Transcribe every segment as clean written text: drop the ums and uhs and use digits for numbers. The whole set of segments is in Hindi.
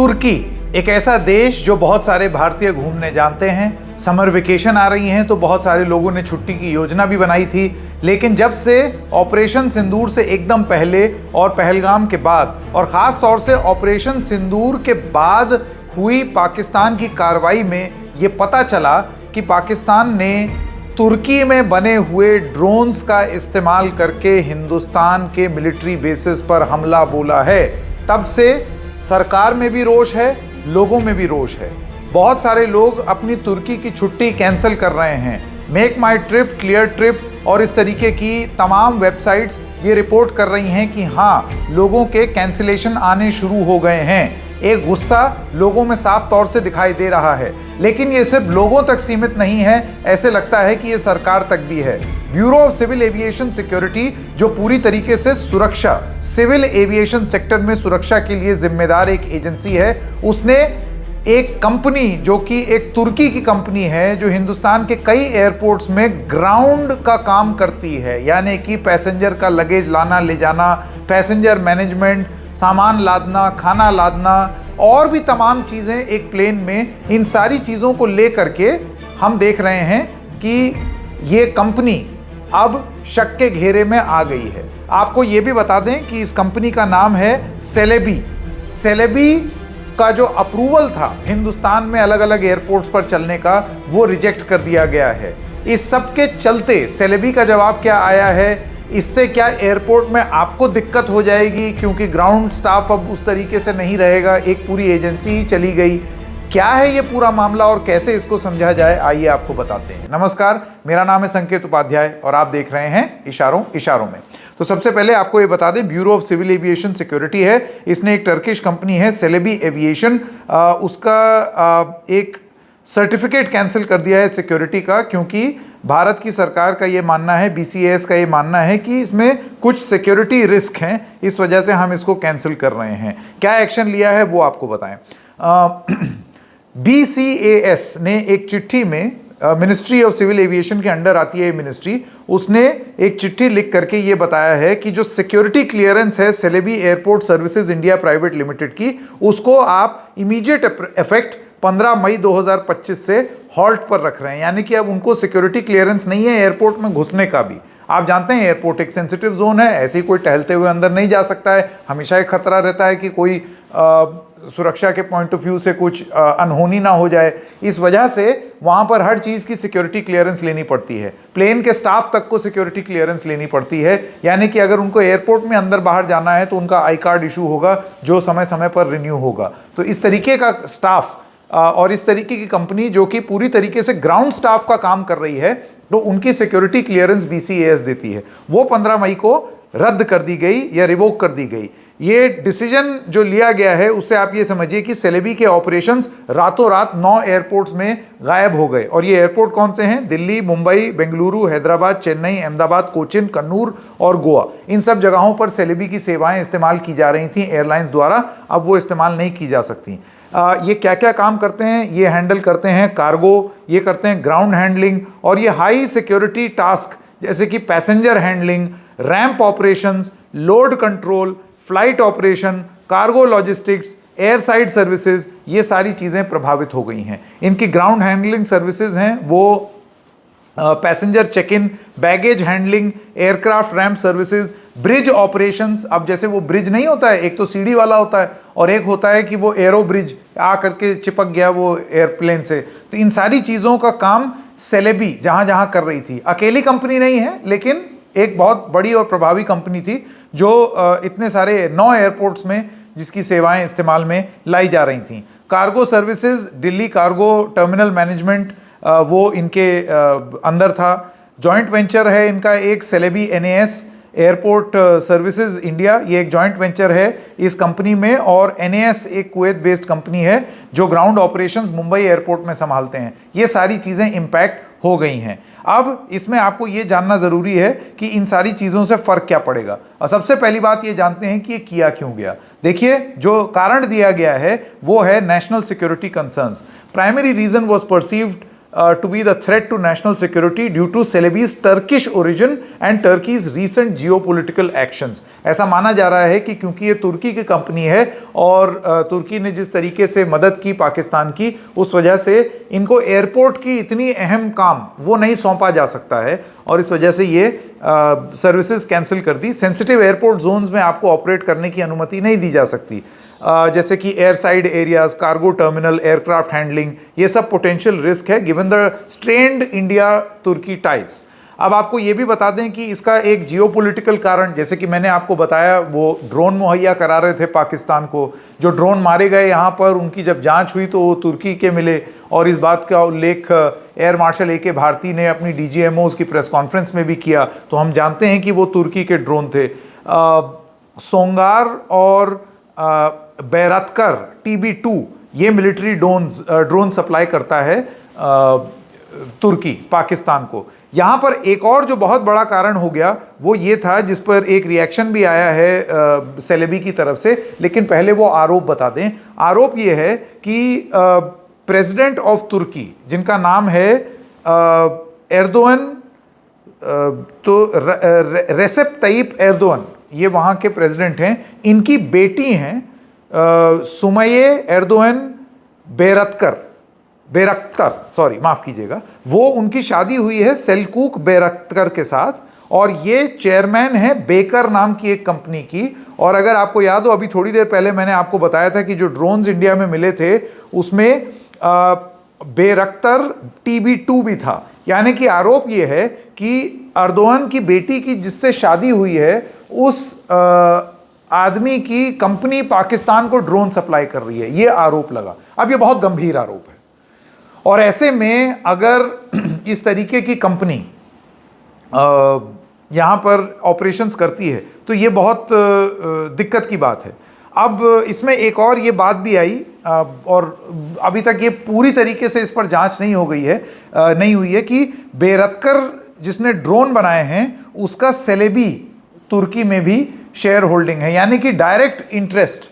तुर्की एक ऐसा देश जो बहुत सारे भारतीय घूमने जानते हैं। समर वेकेशन आ रही हैं तो बहुत सारे लोगों ने छुट्टी की योजना भी बनाई थी, लेकिन जब से ऑपरेशन सिंदूर से एकदम पहले और पहलगाम के बाद और ख़ास तौर से ऑपरेशन सिंदूर के बाद हुई पाकिस्तान की कार्रवाई में ये पता चला कि पाकिस्तान ने तुर्की में बने हुए ड्रोन्स का इस्तेमाल करके हिंदुस्तान के मिलिट्री बेसिस पर हमला बोला है, तब से सरकार में भी रोष है, लोगों में भी रोष है। बहुत सारे लोग अपनी तुर्की की छुट्टी कैंसिल कर रहे हैं। मेक माई ट्रिप, क्लियर ट्रिप और इस तरीके की तमाम वेबसाइट्स ये रिपोर्ट कर रही हैं कि हाँ, लोगों के कैंसिलेशन आने शुरू हो गए हैं। एक गुस्सा लोगों में साफ तौर से दिखाई दे रहा है, लेकिन ये सिर्फ लोगों तक सीमित नहीं है, ऐसे लगता है कि ये सरकार तक भी है। Bureau of civil aviation security, जो पूरी तरीके से सुरक्षा, सिविल एविएशन सेक्टर में सुरक्षा के लिए जिम्मेदार एक एजेंसी है, उसने एक कंपनी जो कि एक तुर्की की कंपनी है, जो हिंदुस्तान के कई एयरपोर्ट्स में ग्राउंड का काम करती है, यानी कि पैसेंजर का लगेज लाना ले जाना, पैसेंजर मैनेजमेंट, सामान लादना, खाना लादना और भी तमाम चीज़ें एक प्लेन में, इन सारी चीज़ों को ले करके हम देख रहे हैं कि ये कंपनी अब शक के घेरे में आ गई है। आपको ये भी बता दें कि इस कंपनी का नाम है सेलेबी। सेलेबी का जो अप्रूवल था हिंदुस्तान में अलग अलग एयरपोर्ट्स पर चलने का, वो रिजेक्ट कर दिया गया है। इस सब के चलते सेलेबी का जवाब क्या आया है, इससे क्या एयरपोर्ट में आपको दिक्कत हो जाएगी क्योंकि ग्राउंड स्टाफ अब उस तरीके से नहीं रहेगा, एक पूरी एजेंसी ही चली गई। क्या है ये पूरा मामला और कैसे इसको समझा जाए, आइए आपको बताते हैं। नमस्कार, मेरा नाम है संकेत उपाध्याय और आप देख रहे हैं इशारों में। तो सबसे पहले आपको ये बता दें, bureau of civil aviation security है, इसने एक टर्किश कंपनी है सेलेबी एविएशन, उसका एक सर्टिफिकेट कैंसिल कर दिया है सिक्योरिटी का, क्योंकि भारत की सरकार का ये मानना है, BCAS का ये मानना है कि इसमें कुछ सिक्योरिटी रिस्क हैं, इस वजह से हम इसको कैंसिल कर रहे हैं। क्या एक्शन लिया है वो आपको बताएं। BCAS ने एक चिट्ठी में, मिनिस्ट्री ऑफ सिविल एविएशन के अंडर आती है ये मिनिस्ट्री, उसने एक चिट्ठी लिख करके ये बताया है कि जो सिक्योरिटी क्लियरेंस है Celebi airport services India private limited की, उसको आप इमीडिएट इफेक्ट 15 मई 2025 से हॉल्ट पर रख रहे हैं। यानी कि अब उनको सिक्योरिटी क्लियरेंस नहीं है एयरपोर्ट में घुसने का भी। आप जानते हैं एयरपोर्ट एक सेंसिटिव जोन है, ऐसे ही कोई टहलते हुए अंदर नहीं जा सकता है, हमेशा एक खतरा रहता है कि कोई सुरक्षा के पॉइंट ऑफ व्यू से कुछ अनहोनी ना हो जाए। इस वजह से वहाँ पर हर चीज़ की सिक्योरिटी क्लियरेंस लेनी पड़ती है, प्लेन के स्टाफ तक को सिक्योरिटी क्लियरेंस लेनी पड़ती है। यानी कि अगर उनको एयरपोर्ट में अंदर बाहर जाना है तो उनका आई कार्ड इशू होगा, जो समय समय पर रिन्यू होगा। तो इस तरीके का स्टाफ और इस तरीके की कंपनी जो कि पूरी तरीके से ग्राउंड स्टाफ का काम कर रही है, तो उनकी सिक्योरिटी क्लियरेंस BCAS देती है, वो 15 मई को रद्द कर दी गई या रिवोक कर दी गई। ये डिसीजन जो लिया गया है उससे आप ये समझिए कि सेलेबी के ऑपरेशंस रातों रात 9 एयरपोर्ट्स में गायब हो गए। और ये एयरपोर्ट कौन से हैं? दिल्ली, मुंबई, बेंगलुरु, हैदराबाद, चेन्नई, अहमदाबाद, कोचिन, कन्नूर और गोवा। इन सब जगहों पर सेलेबी की सेवाएं इस्तेमाल की जा रही थी एयरलाइंस द्वारा, अब वो इस्तेमाल नहीं की जा सकती। ये क्या क्या काम करते हैं? ये हैंडल करते हैं कार्गो, ये करते हैं ग्राउंड हैंडलिंग और ये हाई सिक्योरिटी टास्क जैसे कि passenger handling, ramp operations, load control, flight operation, cargo logistics, air side services, ये सारी चीज़ें प्रभावित हो गई हैं। इनकी ग्राउंड हैंडलिंग सर्विसेज हैं वो passenger check in, baggage handling, aircraft ramp services, bridge operations. अब जैसे वो ब्रिज नहीं होता है, एक तो सीढ़ी वाला होता है और एक होता है कि वो एरो ब्रिज आ करके चिपक गया वो एयरप्लेन से, तो इन सारी चीज़ों का काम सेलेबी जहाँ जहाँ कर रही थी। अकेली कंपनी नहीं है, लेकिन एक बहुत बड़ी और प्रभावी कंपनी थी जो इतने सारे 9 एयरपोर्ट्स में जिसकी सेवाएं इस्तेमाल में लाई जा रही थी। Cargo services, Delhi cargo terminal management, वो इनके अंदर था। जॉइंट वेंचर है इनका एक Celebi NAS airport services India, ये एक जॉइंट वेंचर है इस कंपनी में, और NAS एक कुवैत बेस्ड कंपनी है जो ग्राउंड ऑपरेशंस मुंबई एयरपोर्ट में संभालते हैं। ये सारी चीज़ें इम्पैक्ट हो गई हैं। अब इसमें आपको ये जानना ज़रूरी है कि इन सारी चीज़ों से फ़र्क क्या पड़ेगा। और सबसे पहली बात ये जानते हैं कि ये किया क्यों गया। देखिए, जो कारण दिया गया है वो है national security concerns. Primary reason was perceived to be the threat to national security due to Celebi's Turkish origin and Turkey's recent geopolitical actions। ऐसा माना जा रहा है कि क्योंकि ये तुर्की की कंपनी है और तुर्की ने जिस तरीके से मदद की पाकिस्तान की, उस वजह से इनको एयरपोर्ट की इतनी अहम काम वो नहीं सौंपा जा सकता है और इस वजह से ये सर्विसेज कैंसिल कर दी। सेंसिटिव एयरपोर्ट जोन्स में आपको ऑपरेट करने की अनुमति नहीं दी जा सकती, जैसे कि air side areas, cargo terminal, aircraft handling, ये सब पोटेंशियल रिस्क है गिवन द स्ट्रेन्ड इंडिया तुर्की टाइज। अब आपको ये भी बता दें कि इसका एक जियोपॉलिटिकल कारण, जैसे कि मैंने आपको बताया, वो ड्रोन मुहैया करा रहे थे पाकिस्तान को। जो ड्रोन मारे गए यहाँ पर, उनकी जब जांच हुई तो वो तुर्की के मिले और इस बात का उल्लेख एयर मार्शल AK भारती ने अपनी DGMOs की प्रेस कॉन्फ्रेंस में भी किया, तो हम जानते हैं कि वो तुर्की के ड्रोन थे। सोंगार और बैरतकर TB2 ये मिलिट्री ड्रोन सप्लाई करता है तुर्की पाकिस्तान को। यहाँ पर एक और जो बहुत बड़ा कारण हो गया वो ये था, जिस पर एक रिएक्शन भी आया है सेलेबी की तरफ से, लेकिन पहले वो आरोप बता दें। आरोप ये है कि प्रेसिडेंट ऑफ तुर्की, जिनका नाम है एर्दोगन, तो रेसेप तय्यिप एर्दोगन, ये वहाँ के प्रेसिडेंट हैं। इनकी बेटी हैं सुमैये एर्दोगन बेरक्तर, सॉरी माफ़ कीजिएगा, वो उनकी शादी हुई है सेल्कूक बेरक्तर के साथ और ये चेयरमैन है बेकर नाम की एक कंपनी की। और अगर आपको याद हो, अभी थोड़ी देर पहले मैंने आपको बताया था कि जो ड्रोन्स इंडिया में मिले थे उसमें बेरक्तर TB2 भी था। यानी कि आरोप ये है कि एर्दोगन की बेटी की जिससे शादी हुई है उस आदमी की कंपनी पाकिस्तान को ड्रोन सप्लाई कर रही है, ये आरोप लगा। अब ये बहुत गंभीर आरोप है और ऐसे में अगर इस तरीके की कंपनी यहाँ पर ऑपरेशंस करती है तो ये बहुत दिक्कत की बात है। अब इसमें एक और ये बात भी आई और अभी तक ये पूरी तरीके से इस पर जांच नहीं हुई है कि बेरतकर जिसने ड्रोन बनाए हैं उसका सेलेबी तुर्की में भी शेयर होल्डिंग है, यानी कि डायरेक्ट इंटरेस्ट।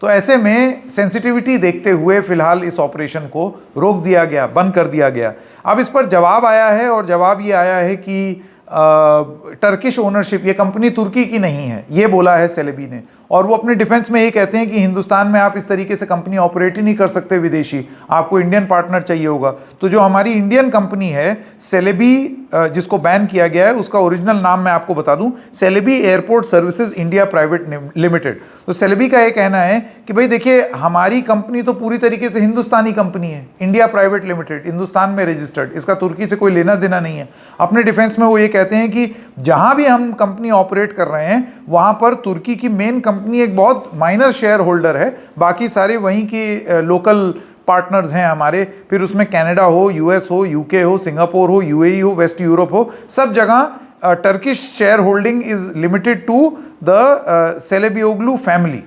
तो ऐसे में सेंसिटिविटी देखते हुए फिलहाल इस ऑपरेशन को रोक दिया गया, बंद कर दिया गया। अब इस पर जवाब आया है और जवाब ये आया है कि टर्किश ओनरशिप, ये कंपनी तुर्की की नहीं है, ये बोला है सेलेबी ने। और वो अपने डिफेंस में ये कहते हैं कि हिंदुस्तान में आप इस तरीके से कंपनी ऑपरेट ही नहीं कर सकते विदेशी, आपको इंडियन पार्टनर चाहिए होगा। तो जो हमारी इंडियन कंपनी है सेलेबी, जिसको बैन किया गया है, उसका ओरिजिनल नाम मैं आपको बता दूं, Celebi airport services India private limited. तो सेलेबी का ये कहना है कि भाई देखिए, हमारी कंपनी तो पूरी तरीके से हिंदुस्तानी कंपनी है, इंडिया प्राइवेट लिमिटेड, हिंदुस्तान में रजिस्टर्ड, इसका तुर्की से कोई लेना देना नहीं है। अपने डिफेंस में वो ये कहते हैं कि जहां भी हम कंपनी ऑपरेट कर रहे हैं वहां पर तुर्की की मेन कंपनी एक बहुत माइनर शेयर होल्डर है, बाकी सारे वहीं की लोकल पार्टनर्स हैं हमारे। फिर उसमें कनाडा हो, US हो, UK हो, सिंगापुर हो, UAE हो, वेस्ट यूरोप हो, सब जगह Turkish share holding is limited to the Celebioglu family.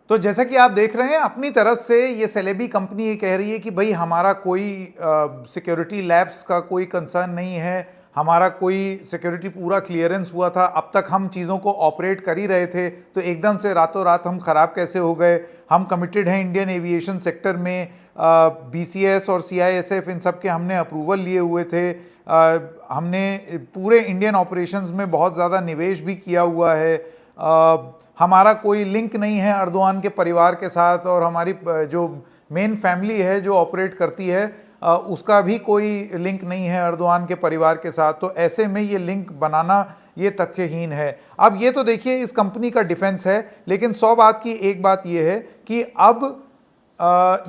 तो जैसा कि आप देख रहे हैं, अपनी तरफ से ये सेलेबी कंपनी ये कह रही है कि भाई हमारा कोई सिक्योरिटी लैब्स का कोई कंसर्न नहीं है, हमारा कोई सिक्योरिटी पूरा क्लियरेंस हुआ था, अब तक हम चीज़ों को ऑपरेट कर ही रहे थे, तो एकदम से रातों रात हम ख़राब कैसे हो गए। हम कमिटेड हैं इंडियन एविएशन सेक्टर में, BCS और CISF इन सब के हमने अप्रूवल लिए हुए थे, हमने पूरे इंडियन ऑपरेशंस में बहुत ज़्यादा निवेश भी किया हुआ है, हमारा कोई लिंक नहीं है एर्दोगन के परिवार के साथ, और हमारी जो मेन फैमिली है जो ऑपरेट करती है उसका भी कोई लिंक नहीं है एर्दोगन के परिवार के साथ। तो ऐसे में ये लिंक बनाना ये तथ्यहीन है। अब ये तो देखिए इस कंपनी का डिफेंस है, लेकिन 100 बात की एक बात ये है कि अब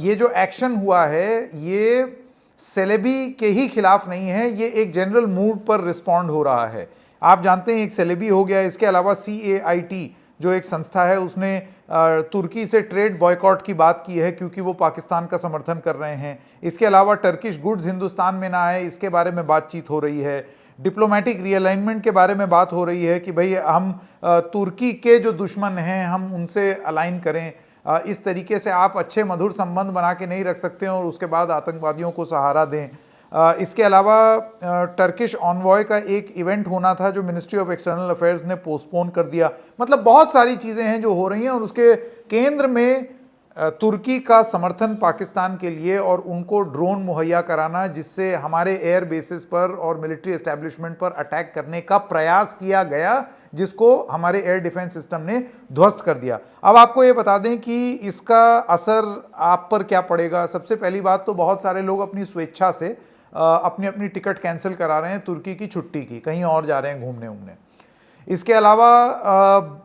ये जो एक्शन हुआ है ये सेलेबी के ही खिलाफ नहीं है, ये एक जनरल मूड पर रिस्पॉन्ड हो रहा है। आप जानते हैं एक सेलेबी हो गया, इसके अलावा CAIT जो एक संस्था है उसने तुर्की से ट्रेड बॉयकॉट की बात की है क्योंकि वो पाकिस्तान का समर्थन कर रहे हैं। इसके अलावा टर्किश गुड्स हिंदुस्तान में ना आए इसके बारे में बातचीत हो रही है, डिप्लोमेटिक रीअलाइनमेंट के बारे में बात हो रही है कि भाई हम तुर्की के जो दुश्मन हैं हम उनसे अलाइन करें, इस तरीके से आप अच्छे मधुर संबंध बना के नहीं रख सकते हैं और उसके बाद आतंकवादियों को सहारा दें। इसके अलावा टर्किश ऑनवॉय का एक इवेंट होना था जो मिनिस्ट्री ऑफ एक्सटर्नल अफेयर्स ने पोस्टपोन कर दिया। मतलब बहुत सारी चीज़ें हैं जो हो रही हैं और उसके केंद्र में तुर्की का समर्थन पाकिस्तान के लिए और उनको ड्रोन मुहैया कराना जिससे हमारे एयर बेसिस पर और मिलिट्री एस्टेब्लिशमेंट पर अटैक करने का प्रयास किया गया, जिसको हमारे एयर डिफेंस सिस्टम ने ध्वस्त कर दिया। अब आपको ये बता दें कि इसका असर आप पर क्या पड़ेगा। सबसे पहली बात तो बहुत सारे लोग अपनी स्वेच्छा से अपनी अपनी टिकट कैंसिल करा रहे हैं तुर्की की छुट्टी की, कहीं और जा रहे हैं घूमने उमने। इसके अलावा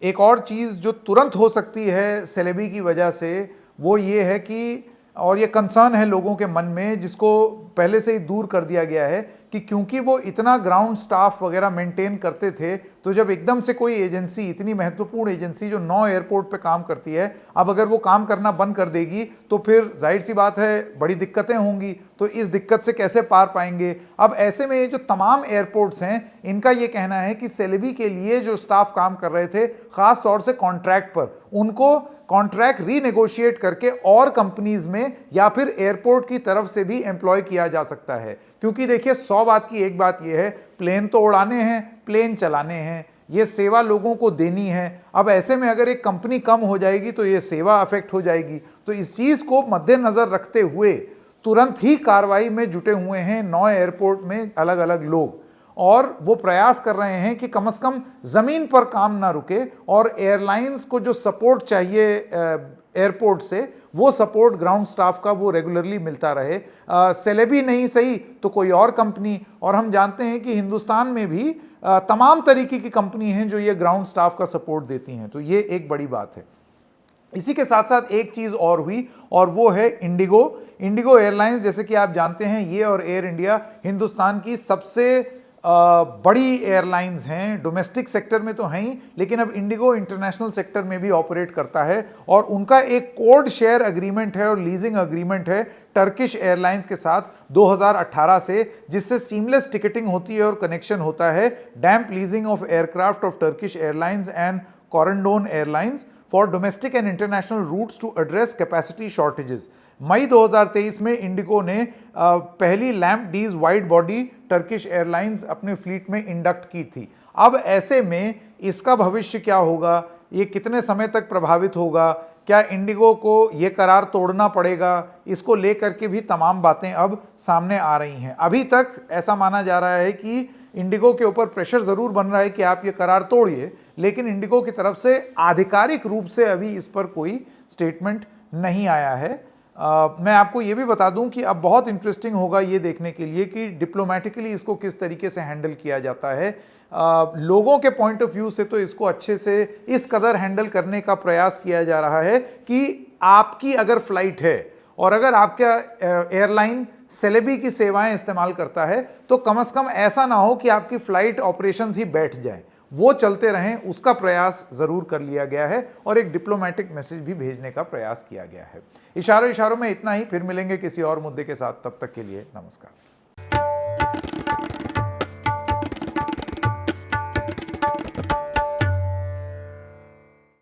एक और चीज़ जो तुरंत हो सकती है सेलेबी की वजह से, वो ये है कि, और ये कंसर्न है लोगों के मन में जिसको पहले से ही दूर कर दिया गया है, कि क्योंकि वो इतना ग्राउंड स्टाफ वगैरह मेंटेन करते थे, तो जब एकदम से कोई एजेंसी, इतनी महत्वपूर्ण एजेंसी जो 9 एयरपोर्ट पे काम करती है, अब अगर वो काम करना बंद कर देगी तो फिर जाहिर सी बात है बड़ी दिक्कतें होंगी। तो इस दिक्कत से कैसे पार पाएंगे। अब ऐसे में ये जो तमाम एयरपोर्ट्स हैं, इनका ये कहना है कि सेलेबी के लिए जो स्टाफ काम कर रहे थे खास तौर से कॉन्ट्रैक्ट पर, उनको कॉन्ट्रैक्ट रीनेगोशिएट करके और कंपनीज में या फिर एयरपोर्ट की तरफ से भी एम्प्लॉय किया जा सकता है। क्योंकि देखिए 100 बात की एक बात यह है, प्लेन तो उड़ाने हैं, प्लेन चलाने हैं, ये सेवा लोगों को देनी है। अब ऐसे में अगर एक कंपनी कम हो जाएगी तो ये सेवा अफेक्ट हो जाएगी। तो इस चीज को मद्देनजर रखते हुए तुरंत ही कार्रवाई में जुटे हुए हैं 9 एयरपोर्ट में अलग अलग लोग, और वो प्रयास कर रहे हैं कि कम से कम जमीन पर काम ना रुके और एयरलाइंस को जो सपोर्ट चाहिए एयरपोर्ट से, वो सपोर्ट ग्राउंड स्टाफ का वो रेगुलरली मिलता रहे। सेलेबी नहीं सही तो कोई और कंपनी, और हम जानते हैं कि हिंदुस्तान में भी तमाम तरीके की कंपनी हैं जो ये ग्राउंड स्टाफ का सपोर्ट देती हैं। तो ये एक बड़ी बात है। इसी के साथ साथ एक चीज और हुई, और वो है इंडिगो एयरलाइंस। जैसे कि आप जानते हैं, ये और एयर इंडिया हिंदुस्तान की सबसे बड़ी एयरलाइंस हैं। डोमेस्टिक सेक्टर में तो हैं ही, लेकिन अब इंडिगो इंटरनेशनल सेक्टर में भी ऑपरेट करता है, और उनका एक कोड शेयर एग्रीमेंट है और लीजिंग एग्रीमेंट है टर्किश एयरलाइंस के साथ 2018 से, जिससे सीमलेस टिकटिंग होती है और कनेक्शन होता है damp leasing of aircraft of Turkish Airlines and Corendon Airlines for domestic and international routes to address capacity shortages. मई 2023 में इंडिगो ने पहली damp lease wide body Turkish Airlines अपने फ्लीट में इंडक्ट की थी। अब ऐसे में इसका भविष्य क्या होगा, ये कितने समय तक प्रभावित होगा, क्या इंडिगो को ये करार तोड़ना पड़ेगा, इसको लेकर के भी तमाम बातें अब सामने आ रही हैं। अभी तक ऐसा माना जा रहा है कि इंडिगो के ऊपर प्रेशर जरूर बन रहा है कि आप ये करार तोड़िए, लेकिन इंडिगो की तरफ से आधिकारिक रूप से अभी इस पर कोई स्टेटमेंट नहीं आया है। मैं आपको ये भी बता दूं कि अब बहुत इंटरेस्टिंग होगा ये देखने के लिए कि डिप्लोमेटिकली इसको किस तरीके से हैंडल किया जाता है। लोगों के पॉइंट ऑफ व्यू से तो इसको अच्छे से इस कदर हैंडल करने का प्रयास किया जा रहा है कि आपकी अगर फ्लाइट है और अगर आपका एयरलाइन सेलेबी की सेवाएं इस्तेमाल करता है, तो कम से कम ऐसा ना हो कि आपकी फ्लाइट ऑपरेशंस ही बैठ जाए, वो चलते रहें, उसका प्रयास जरूर कर लिया गया है और एक डिप्लोमेटिक मैसेज भी भेजने का प्रयास किया गया है। इशारों में इतना ही, फिर मिलेंगे किसी और मुद्दे के साथ, तब तक के लिए नमस्कार।